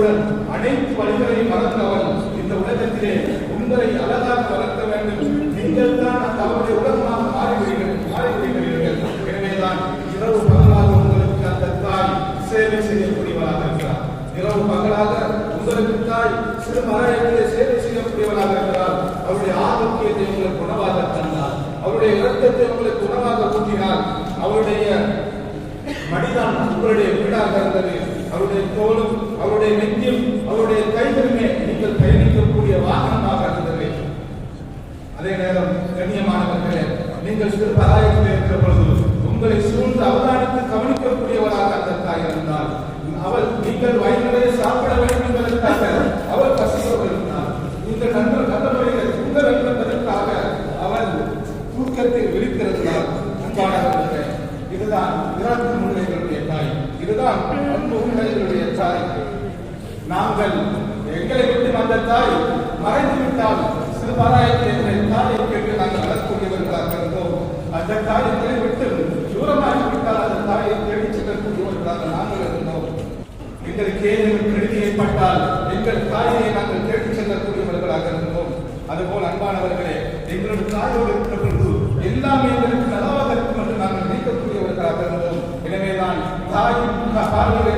வந்தவுடன் அனைத்து வழிகளையும் மறந்தவன் இந்த உலகத்திலே உங்களை அழகாக வளர்க்க வேண்டும். நீங்கள் தான் அந்த அவருடைய உலகமாக மாறிவிடுகிறீர்கள். எனவேதான் இரவு பகலாக உங்களுக்கு அந்த தாய் சேவை செய்யக்கூடியவராக இருக்கிறார். இரவு பகலாக உங்களுக்கு தாய் சிறு மரத்திலே சேவை செய்யக்கூடியவராக இருக்கிறார். அவருடைய ஆரோக்கியத்தை உங்களுக்கு உணவாக தந்தார். அவருடைய இரத்தத்தை உங்களுக்கு உணவாக ஊற்றினார். அவருடைய மடிதான் உங்களுடைய வீடாக இருந்தது. அவருடைய தோளும் அவருடைய நெஞ்சும் அவருடைய கைகளுமே நீங்கள் பயணிக்கக்கூடிய வாகனமாக இருந்தது. அதே நேரம் கண்ணியமானவர்களே, நீங்கள் சிறு பராயத்தில் இருக்கிற பொழுது உங்களை சூழ்ந்து அவதானித்து கவனிக்கக்கூடியவராக அந்த தாய் இருந்தால், அவள் நீங்கள் வயதிலே சாப்பிட வேண்டும் என்பதற்காக அவள் பசியோடு இருந்தார். நீங்கள் நல்ல முறையில் தூங்க வேண்டும் என்பதற்காக அவள் தூக்கத்தில் விழித்திருந்தார். அன்பானவர்களே, இதுதான் இராக்கு முன்னைகளுடைய தாய், இதுதான் அன்பு உண்மைகளுடைய தாய். நாங்கள் எங்களை விட்டு அந்த தாய் மறைந்து விட்டால் சிறுபாராயத்தில் தாயை கேட்டு நாங்கள் வளர்க்கக்கூடியவர்களாக இருந்தோம். அந்த தாயை விட்டு தூரமாகி விட்டால் அந்த தாயை தேடி செல்லக்கூடியவர்களாக நாங்கள் இருந்தோம். எங்களுக்கு ஏதேனும் கெடுதி ஏற்பட்டால் எங்கள் தாயை நாங்கள் தேடி செல்லக்கூடியவர்களாக இருந்தோம். அதுபோல் அன்பானவர்களே, எங்களுடைய தாயோடு இருக்கிற பொழுது எல்லாமே எங்களுக்கு நலவாக இருக்கும் என்று நாங்கள் நினைக்கக்கூடியவர்களாக இருந்தோம். எனவேதான் தாயின் பார்வையை